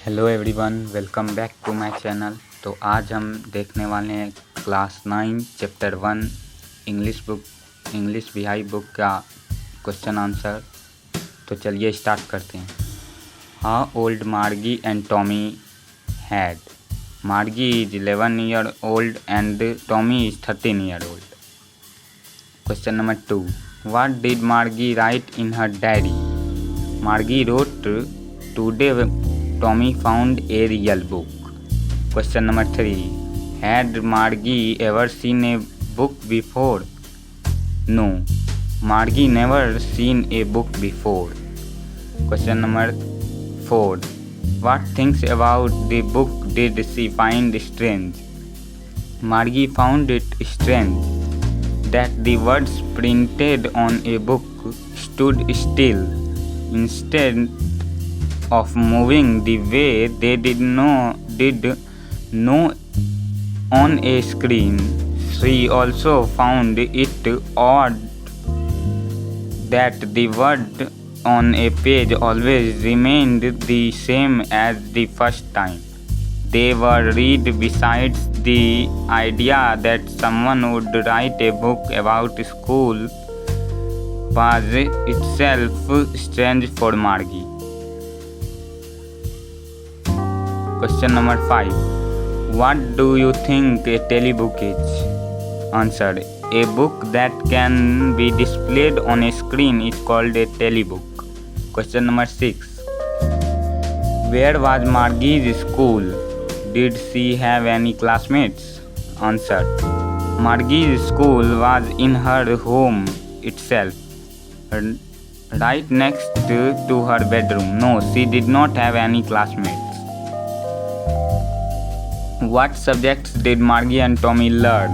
Hello everyone, welcome back to my channel. तो आज हम देखने वाले हैं class 9 chapter 1 English Beehive book का क्वेश्चन आंसर। तो चलिए स्टार्ट करते हैं। How old Margie and Tommy had. Margie is 11 year old and Tommy is 13 year old. Question number 2, what did Margie write in her diary. Margie wrote today Tommy found a real book. Question number 3, had Margie ever seen a book before? No, Margie never seen a book before. Question number 4, what things about the book did she find strange? Margie found it strange that the words printed on a book stood still instead of moving the way they did on a screen. She also found it odd that the word on a page always remained the same as the first time they were read. Besides, the idea that someone would write a book about school was itself strange for Margie. Question number 5, what do you think a telebook is? Answer, a book that can be displayed on a screen is called a telebook. Question number 6, where was Margie's school? Did she have any classmates? Answer, Margie's school was in her home itself, right next to her bedroom. No, she did not have any classmates. What subjects did Margie and Tommy learn?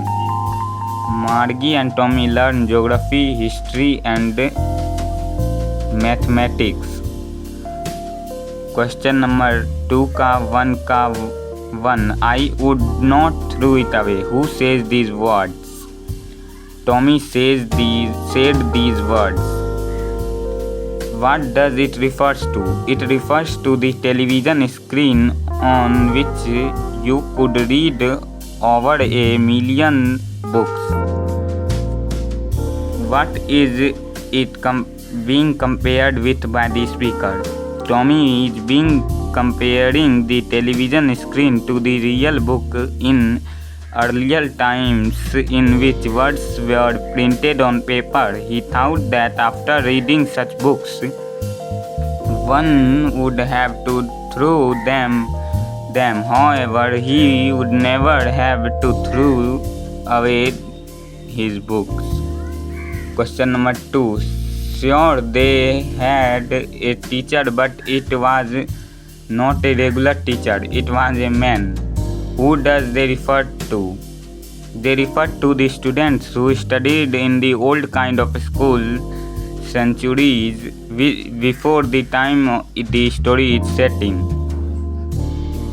Margie and Tommy learned geography, history and mathematics. Question number 2 का 1 I would not throw it away. Who says these words? Tommy said these words. What does it refers to? It refers to the television screen on which you could read over a million books. What is it being compared with by the speaker? Tommy is being comparing the television screen to the real book in earlier times in which words were printed on paper. He thought that after reading such books, one would have to throw them. However, he would never have to throw away his books. Question number 2, sure, they had a teacher, but it was not a regular teacher. It was a man. Who does they refer to? They refer to the students who studied in the old kind of school centuries before the time the story is setting.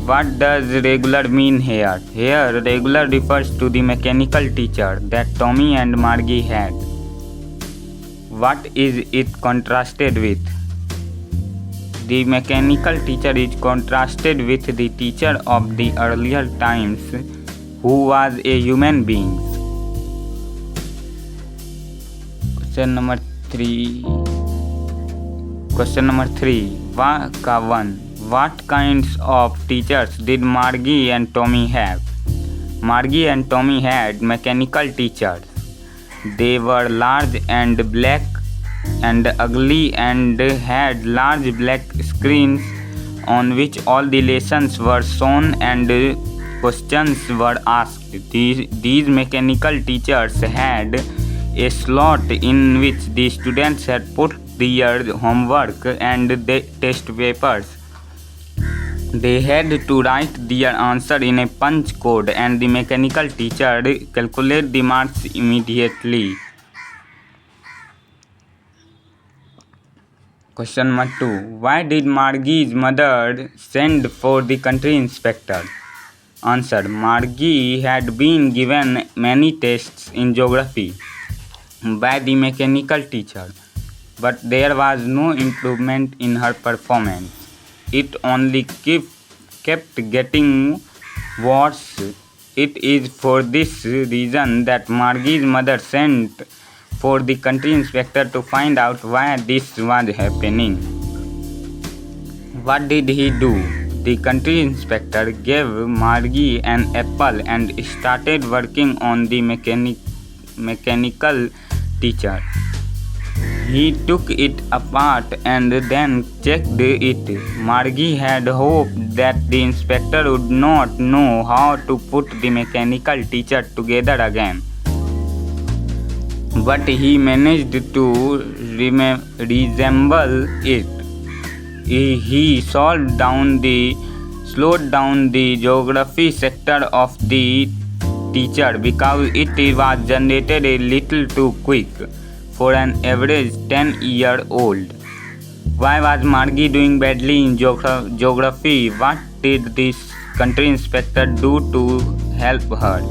What does regular mean here? Here, regular refers to the mechanical teacher that Tommy and Margie had. What is it contrasted with? The mechanical teacher is contrasted with the teacher of the earlier times who was a human being. Question number 3 का 1, what kinds of teachers did Margie and Tommy have? Margie and Tommy had mechanical teachers. They were large and black and ugly and had large black screens on which all the lessons were shown and questions were asked. These mechanical teachers had a slot in which the students had put their homework and the test papers. They had to write their answer in a punch code and the mechanical teacher calculate the marks immediately. Question number 2, why did Margie's mother send for the country inspector? Answer, Margie had been given many tests in geography by the mechanical teacher, but there was no improvement in her performance. It only kept kept getting worse. It is for this reason that Margie's mother sent for the country inspector to find out why this was happening. What did he do? The country inspector gave Margie an apple and started working on the mechanical teacher. He took it apart and then checked it. Margie had hoped that the inspector would not know how to put the mechanical teacher together again. But he managed to resemble it. He slowed down the geography sector of the teacher because it was generated a little too quick for an average 10-year-old. Why was Margie doing badly in geography? What did this country inspector do to help her?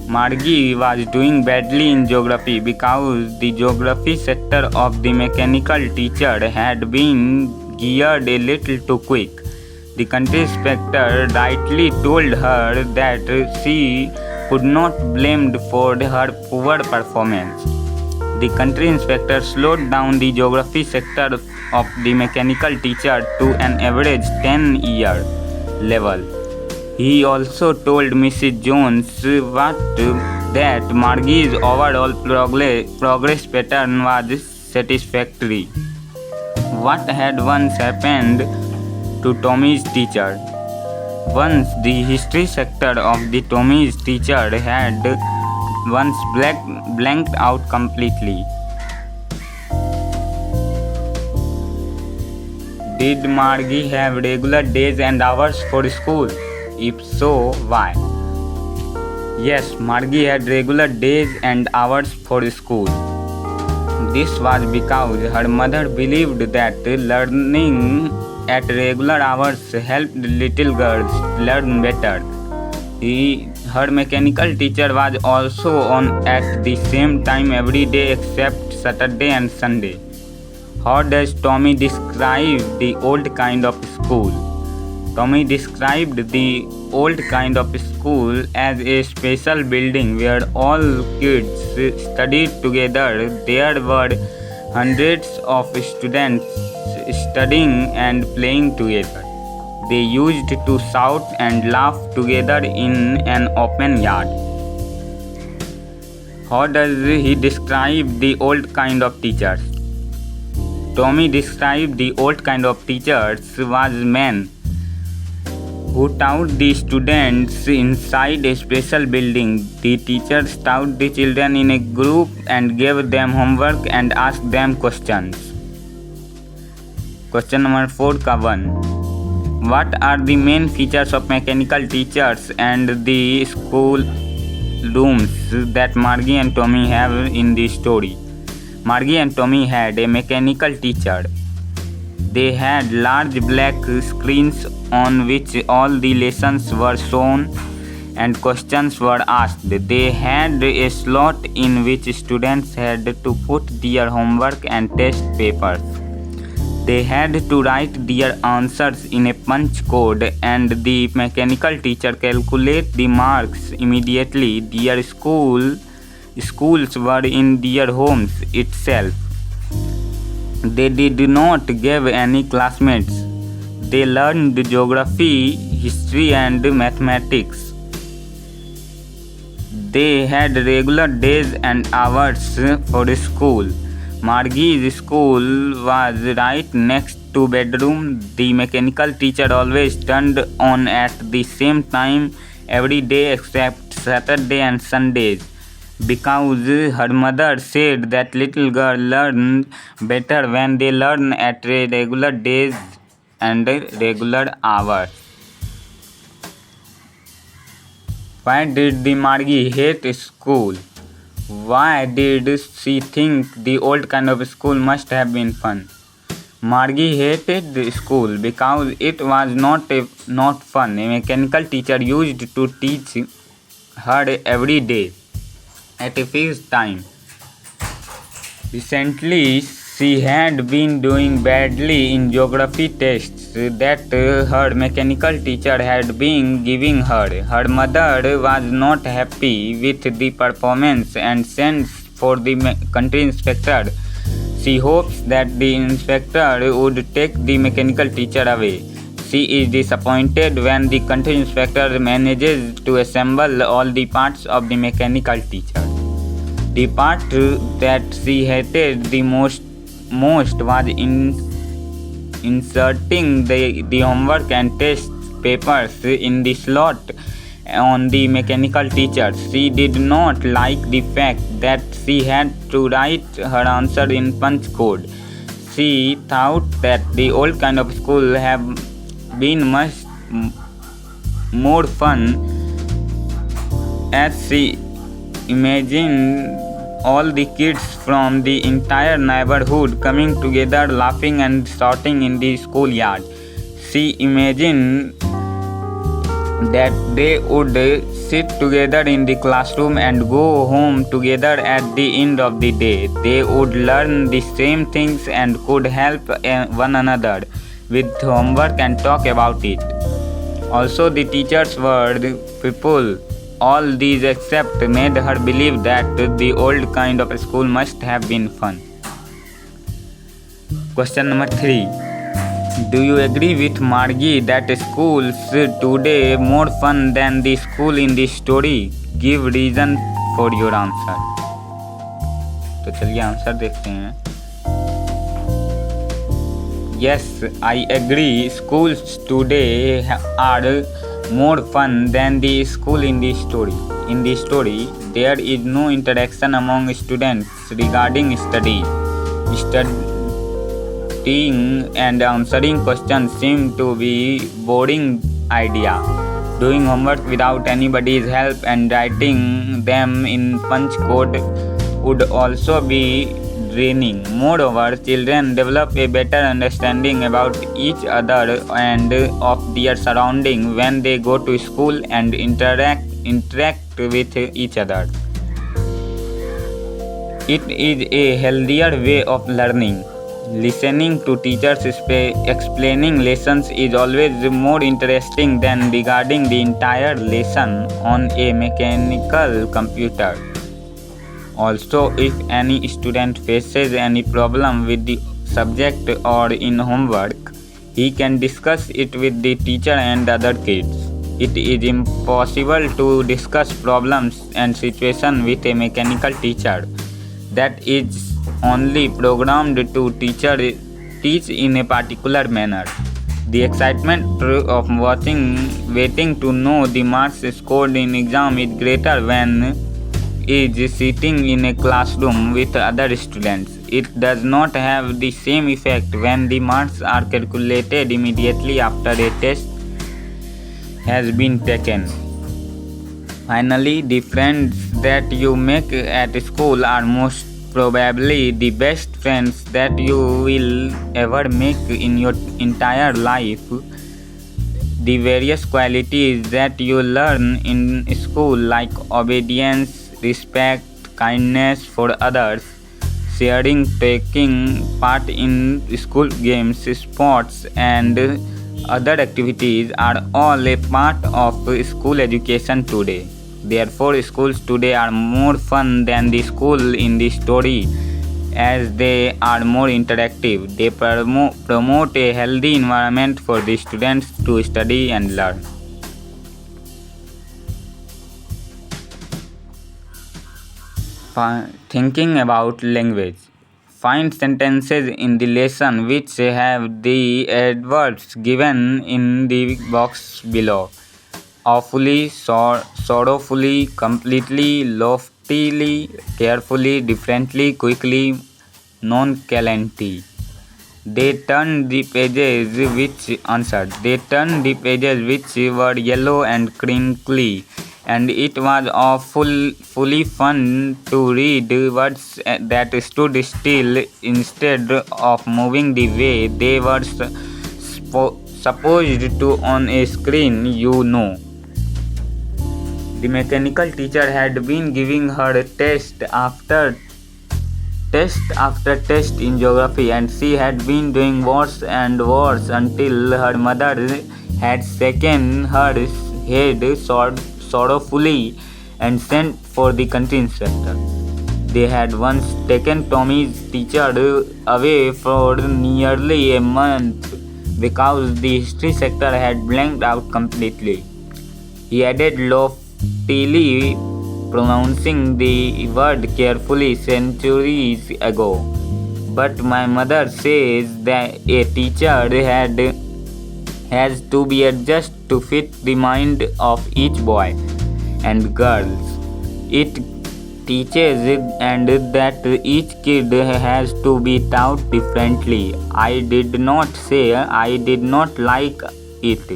Margie was doing badly in geography because the geography sector of the mechanical teacher had been geared a little too quick. The country inspector rightly told her that she could not be blamed for her poor performance. The country inspector slowed down the geography sector of the mechanical teacher to an average 10-year level. He also told Mrs. Jones that Margie's overall progress pattern was satisfactory. What had once happened to Tommy's teacher? Once the history sector of the Tommy's teacher had once blanked out completely. Did Margie have regular days and hours for school? If so, why? Yes, Margie had regular days and hours for school. This was because her mother believed that learning at regular hours helped little girls learn better. Her mechanical teacher was also on at the same time every day except Saturday and Sunday. How does Tommy describe the old kind of school? Tommy described the old kind of school as a special building where all kids studied together. There were hundreds of students studying and playing together. They used to shout and laugh together in an open yard. How does he describe the old kind of teachers? Tommy described the old kind of teachers was men who taught the students inside a special building. The teachers taught the children in a group and gave them homework and asked them questions. Question number 4 का 1. What are the main features of mechanical teachers and the school rooms that Margie and Tommy have in the story? Margie and Tommy had a mechanical teacher. They had large black screens on which all the lessons were shown and questions were asked. They had a slot in which students had to put their homework and test papers. They had to write their answers in a punch code and the mechanical teacher calculate the marks immediately. Their schools were in their homes itself. They did not give any classmates. They learned geography, history and mathematics. They had regular days and hours for school. Margie's school was right next to bedroom. The mechanical teacher always turned on at the same time every day except Saturday and Sundays, because her mother said that little girls learn better when they learn at regular days and regular hours. Why did the Margie hate school? Why did she think the old kind of school must have been fun? Margie hated the school because it was not fun. A mechanical teacher used to teach her every day at a fixed time. Recently, She had been doing badly in geography tests that her mechanical teacher had been giving her. Her mother was not happy with the performance and sent for the country inspector. She hopes that the inspector would take the mechanical teacher away. She is disappointed when the country inspector manages to assemble all the parts of the mechanical teacher. The part that she hated the most was inserting the homework and test papers in the slot on the mechanical teacher. She did not like the fact that she had to write her answer in punch code. She thought that the old kind of school have been much more fun, as she imagined all the kids from the entire neighborhood coming together, laughing and shouting in the schoolyard. She imagined that they would sit together in the classroom and go home together at the end of the day. They would learn the same things and could help one another with homework and talk about it. Also, the teachers were people. All these except made her believe that the old kind of school must have been fun. Question number 3. Do you agree with Margie that schools today more fun than the school in the story? Give reason for your answer. तो चलिए answer देखते हैं. Yes, I agree. Schools today are more fun than the school in the story. In the story, there is no interaction among students regarding studies. Studying and answering questions seem to be boring idea. Doing homework without anybody's help and writing them in punch code would also be draining. Moreover, children develop a better understanding about each other and of their surroundings when they go to school and interact with each other. It is a healthier way of learning. Listening to teachers explaining lessons is always more interesting than regarding the entire lesson on a mechanical computer. Also, if any student faces any problem with the subject or in homework, he can discuss it with the teacher and other kids. It is impossible to discuss problems and situations with a mechanical teacher that is only programmed to teach in a particular manner. The excitement of waiting to know the marks scored in exam is greater when is sitting in a classroom with other students. It does not have the same effect when the marks are calculated immediately after a test has been taken. Finally, the friends that you make at school are most probably the best friends that you will ever make in your entire life. The various qualities that you learn in school, like obedience, respect, kindness for others, sharing, taking part in school games, sports, and other activities, are all a part of school education today. Therefore, schools today are more fun than the school in the story, as they are more interactive. They promote a healthy environment for the students to study and learn. Thinking about language. Find sentences in the lesson which have the adverbs given in the box below. Awfully, sorrowfully, completely, loftily, carefully, differently, quickly, nonchalantly. They turned the pages which answered. They turned the pages which were yellow and crinkly, and it was awfully fun to read words that stood still instead of moving the way they were supposed to on a screen, you know. The mechanical teacher had been giving her a test after test after test in geography, and she had been doing worse and worse until her mother had shaken her head sorrowfully and sent for the country inspector. They had once taken Tommy's teacher away for nearly a month because the history sector had blanked out completely. He added loftily, pronouncing the word carefully, centuries ago. But my mother says that a teacher has to be adjusted to fit the mind of each boy and girls it teaches, and that each kid has to be taught differently. I did not say I did not like it,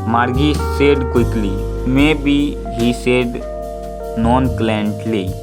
Margie said quickly. Maybe, he said nonchalantly.